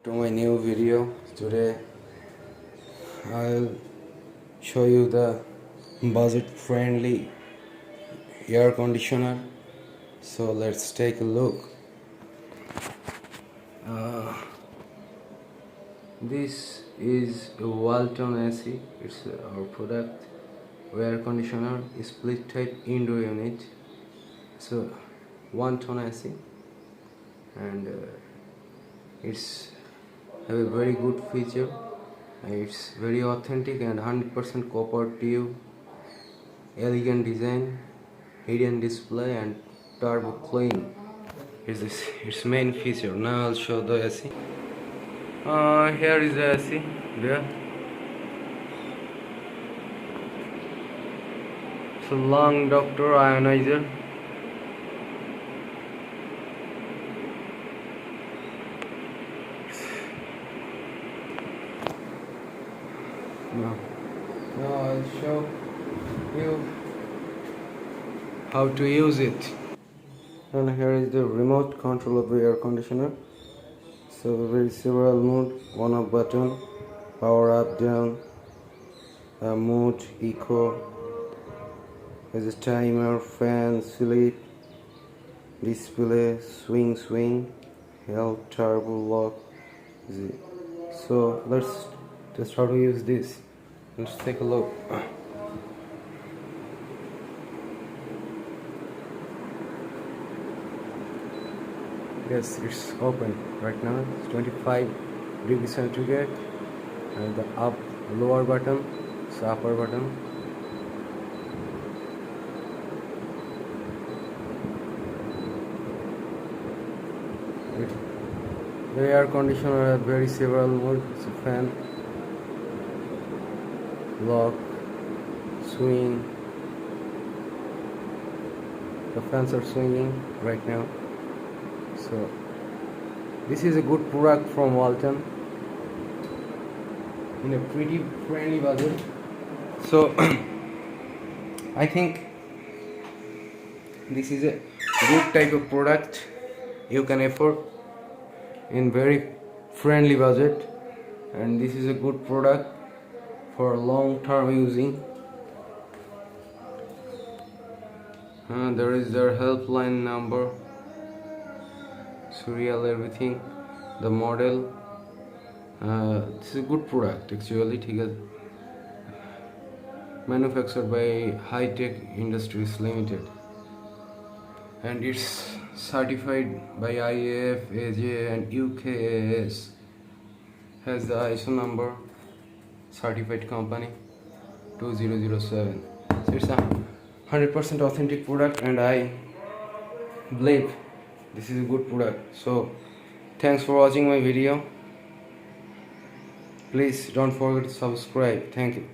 To my new video. Today I'll show you the budget friendly air conditioner. So let's take a look. This is a Walton AC. It's our product. Air conditioner split type indoor unit. So 1 ton AC, and it's have a very good feature. It's very authentic and 100% copper tube, elegant design, hidden display, and turbo clean is its main feature. Now I'll show the AC. Here is the AC. There. It's a long Doctor ionizer. Now I'll show you how to use it. And here is the remote control of the air conditioner. So very several mode, on off button, power up, down, mode, eco, there's a timer, fan, sleep, display, swing, help, turbo, lock. So let's just how to use this. Let's take a look. Yes, it's open right now. It's 25 degrees centigrade, and the lower button, it's upper button. The air conditioner has very several modes. It's a fan, lock, swing. The fans are swinging right now. So this is a good product from Walton in a pretty friendly budget. So I think this is a good type of product you can afford in very friendly budget, and this is a good product for long-term using. There is their helpline number, serial, everything, the model. This is a good product actually. Manufactured by High Tech Industries Limited, and it's certified by IAF, AJ, and UKAS. Has the ISO number, certified company 2007. So it's a 100% authentic product, and I believe this is a good product. So thanks for watching my video. Please don't forget to subscribe. Thank you.